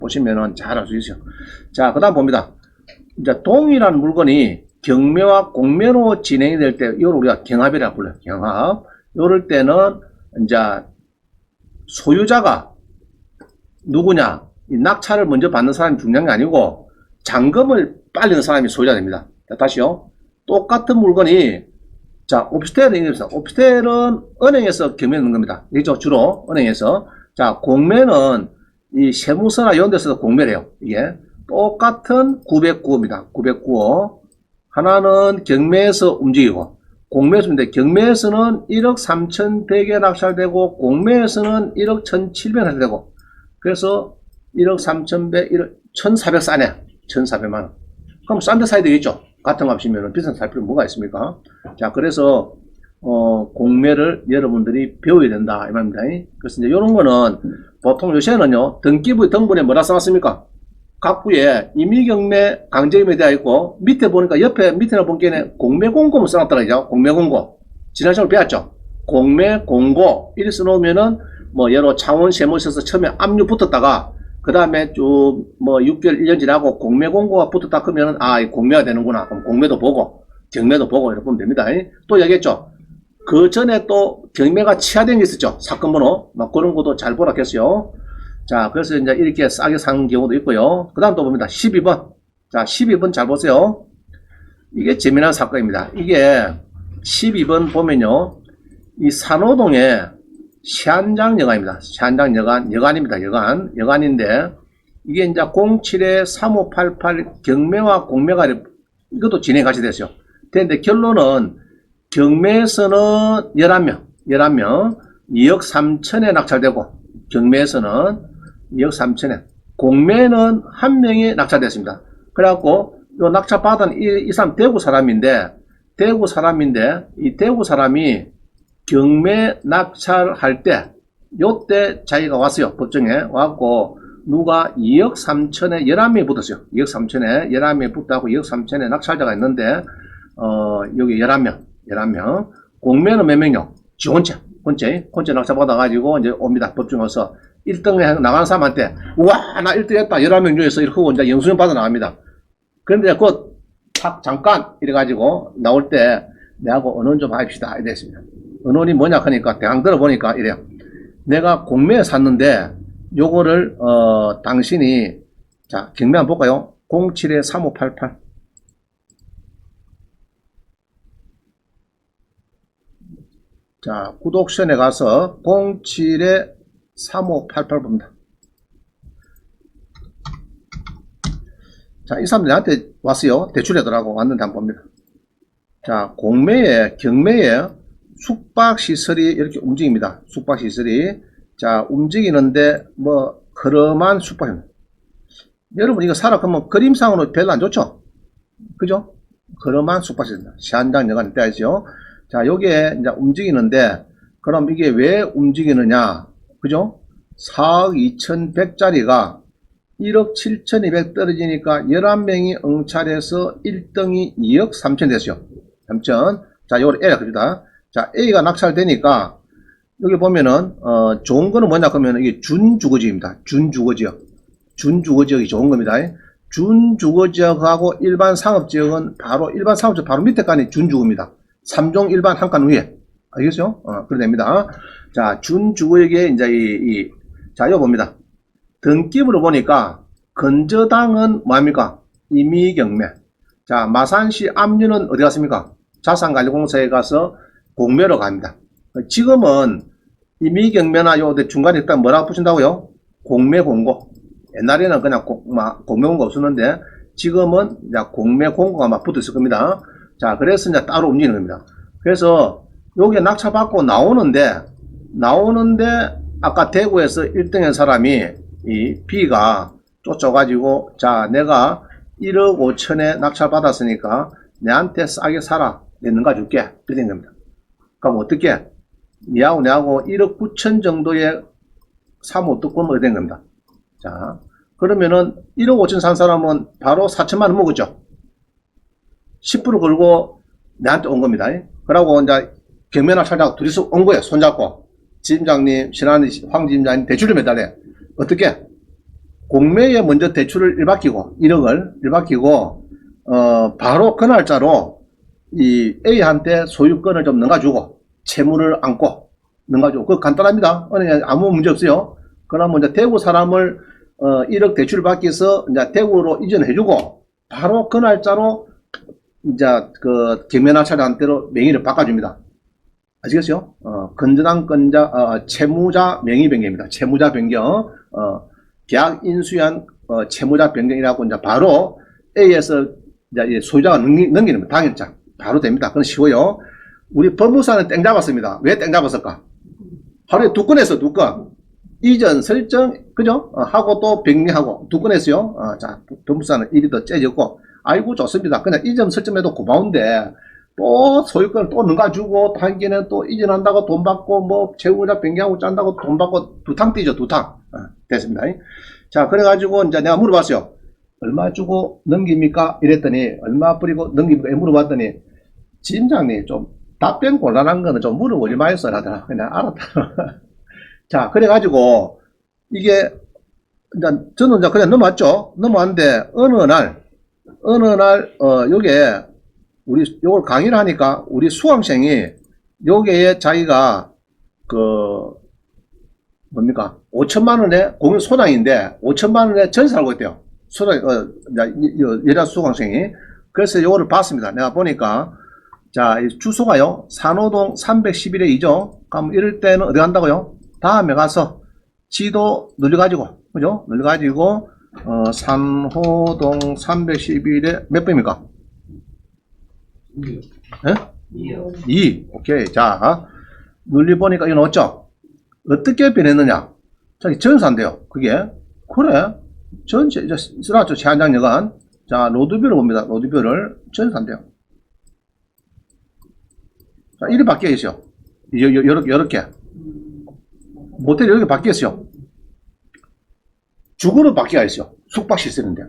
보시면은 잘 알 수 있어요. 자, 그 다음 봅니다. 이제 동일한 물건이 경매와 공매로 진행이 될 때, 이걸 우리가 경합이라고 불러요. 경합. 이럴 때는 이제 소유자가 누구냐, 이 낙찰을 먼저 받는 사람이 중요한 게 아니고 잔금을 빨리는 사람이 소유자 됩니다. 자, 다시요. 똑같은 물건이, 자, 오피스텔은 이렇습니다. 오피스텔은 은행에서 경매 넣는 겁니다. 이죠, 주로 은행에서. 자, 공매는 이 세무서나 이런 데서도 공매를 해요. 이게 똑같은 909호입니다. 909호. 하나는 경매에서 움직이고 공매에서 움직이는데, 경매에서는 1억 3,100에 낙찰되고 공매에서는 1억 1,700에 낙찰되고, 그래서 1억 3,100, 1억 1,400 싸네. 1,400만원. 그럼 싼 데 사야 되겠죠. 같은 값이면 비싼 데 살 필요 뭐가 있습니까? 자, 그래서 공매를 여러분들이 배워야 된다 이 말입니다. 그래서 이제 이런 거는 보통 요새는요, 등기부 등본에 뭐라 써놨습니까? 각부에 임의경매 강제임에 되어 있고, 밑에 보니까 옆에 밑에나 보기에는 공매공고 써놨더라고요. 공매공고. 지난 시간에 배웠죠. 공매공고 이렇게 써놓으면은 뭐 여러 차원 세무서에서 처음에 압류 붙었다가 그 다음에 쭉 뭐 6개월 1년 지나고 공매공고가 붙었다 그러면은 아, 공매가 되는구나. 그럼 공매도 보고 경매도 보고 이렇게 보면 됩니다. 또 얘기했죠. 그 전에 또 경매가 취하된 게 있었죠. 사건 번호 막 그런 것도 잘 보라 했어요. 자, 그래서 이제 이렇게 싸게 사는 경우도 있고요. 그 다음 또 봅니다. 12번. 자, 12번 잘 보세요. 이게 재미난 사건입니다. 이게 12번 보면요, 이 산호동에 시한장 여관입니다. 시한장 여관, 여관입니다. 여관인데, 이게 이제 07-3588 경매와 공매가 이것도 진행 같이 됐어요. 근데 결론은 경매에서는 11명, 2억 3천에 낙찰되고, 경매에서는 2억 3천에, 공매는 한 명이 낙찰됐습니다. 그래갖고, 요 낙찰 받은 이 사람 대구 사람인데, 이 대구 사람이 경매 낙찰할 때, 요때 자기가 왔어요. 법정에 와갖고, 누가 2억 3천에 11명이 붙었어요. 2억 3천에 11명이 붙었고, 2억 3천에 낙찰자가 있는데, 여기 11명. 공매는 몇 명요? 혼째 낙찰 받아가지고, 이제 옵니다. 법정에 와서. 1등에 나가는 사람한테, 우와, 나 1등 했다. 11명 중에서 이렇게 하고 이제 영수증 받아 나갑니다. 그런데 잠깐, 이래가지고, 나올 때, 내하고 언론 좀 합시다. 이래 됐습니다. 언론이 뭐냐 하니까, 대강 들어보니까 이래요. 내가 공매에 샀는데, 요거를, 당신이, 자, 경매 한번 볼까요? 07-3588. 자, 구독션에 가서 07-3588 봅니다. 자, 이 사람들이 나한테 왔어요. 대출하더라고. 왔는데 한번 봅니다. 자, 경매에 숙박시설이 이렇게 움직입니다. 숙박시설이. 자, 움직이는데, 뭐, 흐름한 숙박입니다. 여러분, 이거 사라 그러면 그림상으로 별로 안 좋죠? 그죠? 흐름한 숙박시설입니다. 시한장 여관에 떼야죠. 자, 요게 이제 움직이는데, 그럼 이게 왜 움직이느냐? 그죠? 4억 2,100짜리가 1억 7,200 떨어지니까 11명이 응찰해서 1등이 2억 3천 됐어요. 3천. 자, 요걸 A가 그립니다. 자, A가 낙찰되니까, 여기 보면은, 좋은 거는 뭐냐, 그러면 이게 준주거지역입니다. 준주거지역이 좋은 겁니다. 준주거지역하고 일반 상업지역은 일반 상업지역 바로 밑에 칸이 준주거입니다. 3종 일반 한 칸 위에. 알겠죠? 그래 됩니다. 자, 준주거역에 이제 자, 이거 봅니다. 등기부로 보니까, 건저당은 뭐합니까? 임의경매. 자, 마산시 압류는 어디 갔습니까? 자산관리공사에 가서 공매로 갑니다. 지금은 임의경매나 요 중간에 일단 뭐라고 붙인다고요? 공매공고. 옛날에는 그냥 공매공고 없었는데, 지금은 이제 공매공고가 막 붙어 있을 겁니다. 자, 그래서 이제 따로 움직이는 겁니다. 그래서 요게 낙찰받고 나오는데, 아까 대구에서 1등한 사람이 이 B가 쫓아가지고, 자, 내가 1억 5천에 낙찰 받았으니까 내한테 싸게 사라. 내 능가 줄게. 이렇게 된 겁니다. 그럼 어떻게? 내하고 1억 9천 정도의 사모특권을 된 겁니다. 자, 그러면은 1억 5천 산 사람은 바로 4천만 원 먹었죠. 10% 걸고 내한테 온 겁니다. 그러고 이제 경매 낙찰자가 둘이서 온 거예요. 손잡고. 지점장님, 신한이 황 지점장님 대출을 매달래. 어떻게? 공매에 먼저 대출을 1받기고 1억을 1받기고 바로 그 날짜로 이 A한테 소유권을 좀 넘겨주고 채무를 안고 넘겨주고 그거 간단합니다. 아무 문제 없어요. 그러면 이제 대구 사람을 1억 대출 받기 위해서 이제 대구로 이전해주고 바로 그 날짜로 이제 그 경매날차한테로 명의를 바꿔줍니다. 아시겠어요? 건전한 건자 채무자 명의 변경입니다. 채무자 변경 계약 인수한 채무자 변경이라고 이제 바로 A에서 이제 소유자가 넘기는 당일자 바로 됩니다. 그건 쉬워요. 우리 법무사는 땡 잡았습니다. 왜 땡 잡았을까? 하루에 2건 했어, 2건. 이전 설정, 그죠? 하고 또 병리하고 2건 했어요. 자, 법무사는 일이 더 째졌고, 아이고, 좋습니다. 그냥 이전 설정해도 고마운데, 또 소유권을 또 넘겨주고, 또 한개는 또 이전한다고 돈 받고, 뭐, 채무자 변경하고 짠다고 돈 받고, 2탕 뛰죠, 2탕. 됐습니다. 자, 그래가지고, 이제 내가 물어봤어요. 얼마 주고 넘깁니까? 이랬더니, 얼마 뿌리고 넘깁니까? 물어봤더니, 팀장님, 좀 답변 곤란한 거는 좀 물어보지 마였어. 하더라. 그냥 알았다. 자, 그래가지고, 이게, 이제 저는 이제 그냥 넘어왔죠. 넘어왔는데, 어느 날, 요게, 우리, 요걸 강의를 하니까, 우리 수강생이, 요게 자기가, 뭡니까? 5천만 원에 공인 소장인데, 5천만 원에 전세 살고 있대요. 소장, 여자 수강생이. 그래서 요거를 봤습니다. 내가 보니까, 자, 주소가요, 산호동 311에 2죠? 그럼 이럴 때는 어디 간다고요? 다음에 가서 지도 눌러가지고, 그죠? 눌러가지고, 산호동 311에 몇 번입니까? 2요. 2. 오케이. 자, 눌러보니까 이건 어쩌? 어떻게 변했느냐? 자기 전산돼요. 그게. 그래. 전체, 이제 쓰라죠. 제한장력은. 자, 로드뷰를 봅니다. 로드뷰를 전산돼요. 자, 이리 바뀌어 있어요. 요렇게. 모텔이 이렇게 바뀌어 있어요. 주거로 바뀌어 있어요. 숙박시설인데.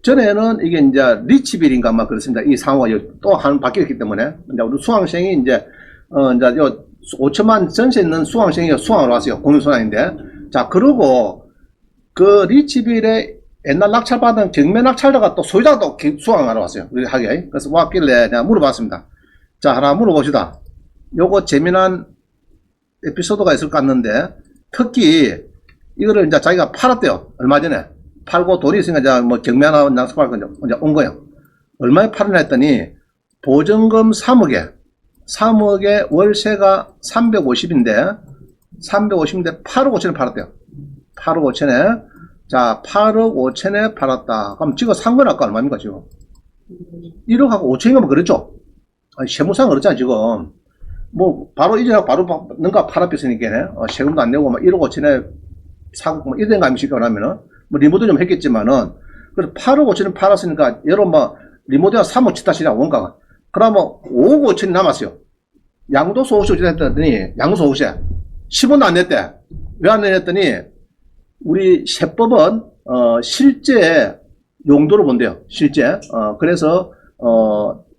전에는 이게 이제 리치빌인가 아마 그렇습니다. 이 상호가 또 한 바뀌었기 때문에. 이제 우리 수강생이 이제, 이제 요 5천만 전세 있는 수강생이 수강을 왔어요. 공인소장인데. 자, 그러고 그 리치빌에 옛날 낙찰받은 경매 낙찰자가 또 소유자가 또 수강하러 왔어요. 우리 하게. 그래서 왔길래 내가 물어봤습니다. 자, 하나 물어봅시다. 요거 재미난 에피소드가 있을 것 같는데, 특히, 이거를 이제 자기가 팔았대요. 얼마 전에. 팔고 돈이 있으니까 이제 뭐 경매하나 낭습할 거 이제 온 거예요. 얼마에 팔았나 했더니, 보증금 3억에 월세가 350인데, 8억 5천에 팔았대요. 8억 5천에. 자, 8억 5천에 팔았다. 그럼 지금 산 건 아까 얼마입니까, 지금? 1억하고 5천이면 그렇죠? 아니, 세무상 그렇잖아, 지금. 뭐, 바로 이전하고 바로 뭔가 팔아뺐으니까, 세금도 안 내고, 막 1억 5천에 사고, 뭐, 이런 거 아닙니까? 그러면은, 뭐, 리모델 좀 했겠지만은, 그래서 8억 5천에 팔았으니까, 여러분, 뭐, 리모델 3억 치다시냐, 원가가. 그러면 5억 5천이 남았어요. 양도소 호세 했더니, 양도소 호세. 10원도 안 냈대. 왜 안 냈더니, 우리 세법은, 실제 용도로 본대요. 실제. 그래서,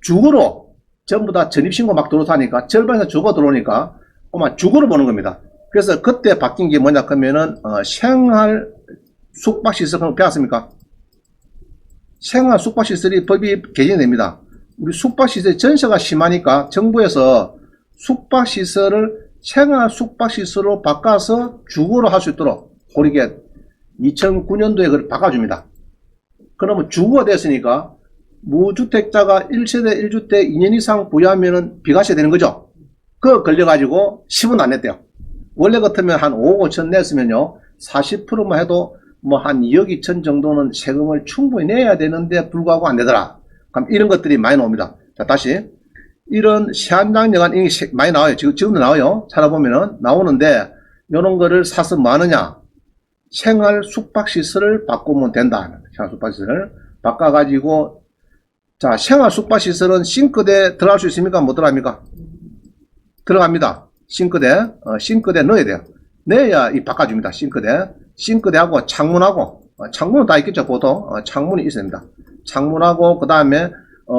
주거로, 전부 다 전입신고 막 들어오니까 절반에서 주거 들어오니까 아마 주거로 보는 겁니다. 그래서 그때 바뀐 게 뭐냐 하면은 생활 숙박시설 배웠습니까? 생활 숙박시설이 법이 개정됩니다. 우리 숙박시설 전세가 심하니까 정부에서 숙박시설을 생활 숙박시설로 바꿔서 주거로 할 수 있도록 그렇게 2009년도에 그걸 바꿔줍니다. 그러면 주거가 됐으니까 무주택자가 1세대 1주택 2년 이상 부여하면은 비과세 되는 거죠. 그거 걸려가지고 10원 안 냈대요. 원래 같으면 한 5억 5천 냈으면요. 40%만 해도 뭐 한 2억 2천 정도는 세금을 충분히 내야 되는데 불구하고 안 내더라. 그럼 이런 것들이 많이 나옵니다. 자, 다시. 이런 세한장려가 많이 나와요. 지금도 나와요. 찾아보면은 나오는데 이런 거를 사서 뭐 하느냐. 생활 숙박시설을 바꾸면 된다. 생활 숙박시설을 바꿔가지고 자, 생활 숙박시설은 싱크대 들어갈 수 있습니까? 못 들어갑니까? 들어갑니다. 싱크대 넣어야 돼요. 넣어야 이 바꿔줍니다. 싱크대하고 창문하고, 창문은 다 있겠죠, 보통. 창문이 있어야 됩니다. 창문하고, 그 다음에,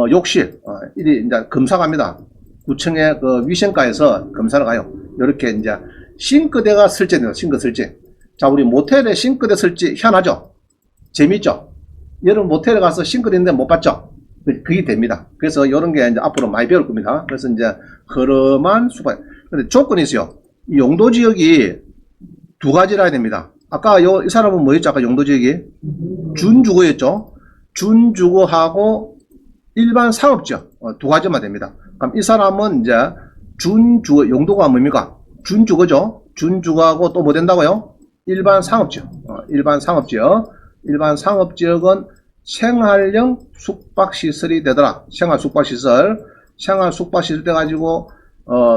욕실, 이리 이제 검사 갑니다. 구청의 그 위생과에서 검사를 가요. 이렇게 이제 싱크대가 설치돼요. 싱크 설치. 자, 우리 모텔에 싱크대 설치 희한하죠? 재밌죠? 여러분 모텔에 가서 싱크대 있는데 못 봤죠? 그게 됩니다. 그래서 이런 게 이제 앞으로 많이 배울 겁니다. 그래서 이제 허름한 숙박. 근데 조건이 있어요. 용도 지역이 두 가지라 해야 됩니다. 아까 이 사람은 뭐였죠? 아까 용도 지역이? 준주거였죠? 준주거하고 일반 상업지역. 두 가지만 됩니다. 그럼 이 사람은 이제 준주거, 용도가 뭡니까? 준주거죠? 준주거하고 또 뭐 된다고요? 일반 상업지역. 일반 상업지역. 일반 상업지역은 생활형 숙박시설이 되더라. 생활 숙박시설. 생활 숙박시설 돼가지고,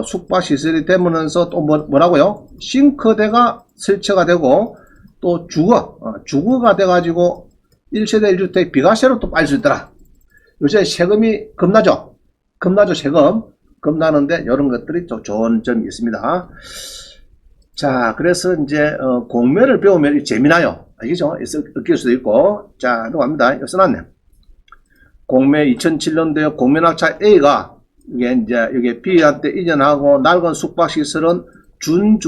숙박시설이 되면서 또 뭐라고요? 싱크대가 설치가 되고, 또 주거가 돼가지고 1세대 1주택 비과세로 또 빠질 수 있더라. 요새 세금이 겁나죠? 겁나죠, 세금? 겁나는데, 이런 것들이 또 좋은 점이 있습니다. 자, 그래서 이제, 공매를 배우면 재미나요. 알겠죠? 느낄 수도 있고. 자, 넘어갑니다. 이거 써놨네. 공매 2007년도에 공매낙찰 A가, 이게 이제, 여기 B한테 이전하고, 낡은 숙박시설은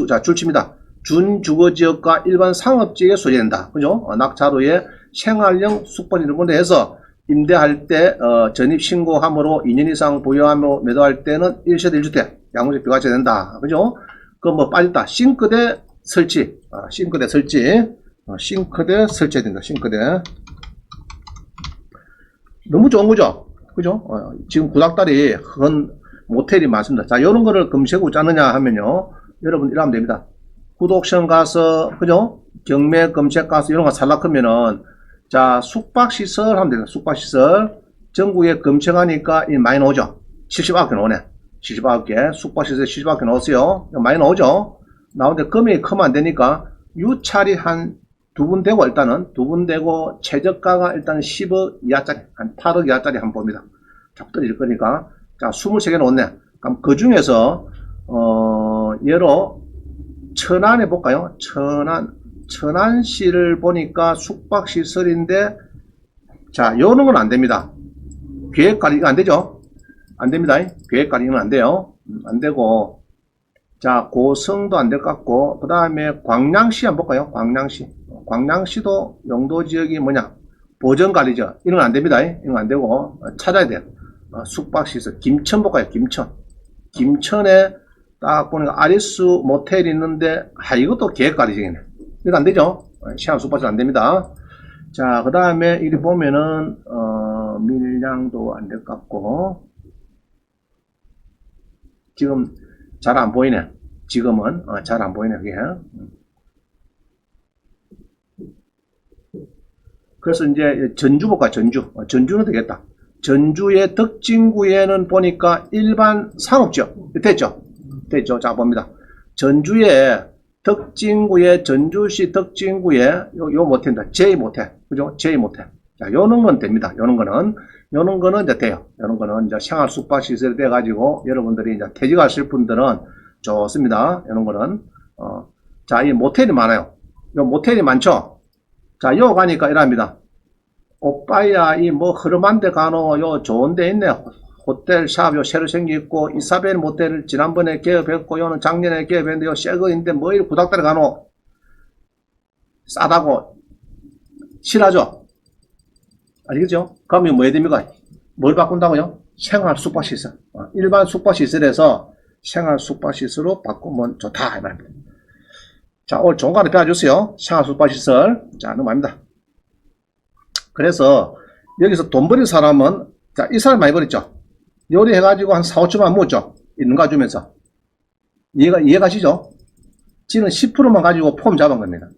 자, 줄칩니다. 준주거지역과 일반 상업지역에 소재된다. 그죠? 낙찰 후에 생활형 숙박시설을 본대해서 임대할 때, 전입신고함으로 2년 이상 보유하며 매도할 때는 1세대 1주택, 양도세 비과세 된다. 그죠? 그 뭐 빠졌다. 싱크대 설치. 싱크대 설치. 싱크대 설치해야 된다. 싱크대. 너무 좋은 거죠? 그죠? 지금 구닥다리 큰 모텔이 많습니다. 자, 이런 거를 검색하고 짜느냐 하면요. 여러분 이러면 됩니다. 구독션 가서, 그죠? 경매 검색 가서 이런 거 살락하면은, 자, 숙박시설 하면 됩니다. 숙박시설. 전국에 검색하니까 많이 나오죠? 79개 나오네. 79개. 숙박시설 79개 나왔어요. 많이 나오죠? 나오는데 금액이 크면 안 되니까, 유찰이 한 두 분 되고, 일단은, 두 분 되고, 최저가가 일단 10억 이하짜리, 한 8억 이하짜리 한번 봅니다. 자꾸 떨어질 거니까. 자, 23개 나왔네. 그럼 그 중에서, 예로, 천안에 볼까요? 천안시를 보니까 숙박시설인데, 자, 요런 건 안 됩니다. 계획관리, 이거 안 되죠? 안 됩니다. 계획관리는 안 돼요. 안 되고, 자, 고성도 안 될 것 같고, 그 다음에 광양시 한번 볼까요? 광양시도 용도지역이 뭐냐? 보전관리죠. 이런 건 안 됩니다. 이건 안 되고, 찾아야 돼요. 숙박시설. 김천 볼까요? 김천에 딱 보니까 아리스 모텔이 있는데, 이것도 계획관리적이네. 이거 안 되죠? 시한 숙박시설 안 됩니다. 자, 그 다음에 이리 보면은, 밀양도 안 될 것 같고, 지금 잘 안 보이네. 지금은 잘 안 보이네. 그게. 그래서 이제 전주 볼까? 전주는 되겠다. 전주의 덕진구에는 보니까 일반 상업지역 됐죠? 자, 봅니다. 전주의 덕진구에, 전주시 덕진구에 요 모텔입니다. J모텔. 그죠? J모텔. 자, 요런 건 됩니다. 요런 거는 이제 돼요. 요런 거는 이제 생활 숙박시설이 돼가지고, 여러분들이 이제 퇴직하실 분들은 좋습니다. 요런 거는. 자, 이 모텔이 많아요. 요 모텔이 많죠? 자, 요 가니까 이랍니다. 오빠야, 이 뭐 흐름한 데 가노, 요 좋은 데 있네. 호텔 샵 요 새로 생기고, 이사벨 모텔을 지난번에 개업했고, 요는 작년에 개업했는데, 요 새거 있는데 뭐 이리 구닥다리 가노. 싸다고. 실하죠? 알겠죠? 그러면 뭐 해야 됩니까? 뭘 바꾼다고요? 생활 숙박시설. 일반 숙박시설에서 생활 숙박시설로 바꾸면 좋다. 이 말입니다. 자, 오늘 좋은 거 하나 배워주세요. 생활 숙박시설. 자, 넘어갑니다. 그래서 여기서 돈 버린 사람은, 자, 이 사람 많이 버렸죠? 요리해가지고 한 4, 5천만 먹었죠? 있는 거 주면서. 이해가시죠? 지는 10%만 가지고 폼 잡은 겁니다.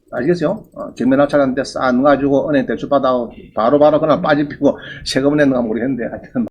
알겠어요? 경매 낙찰하는데 싼 가지고 은행 대출 받아 바로 그냥 빠지피고 세금을 냈는가 모르겠는데 하여튼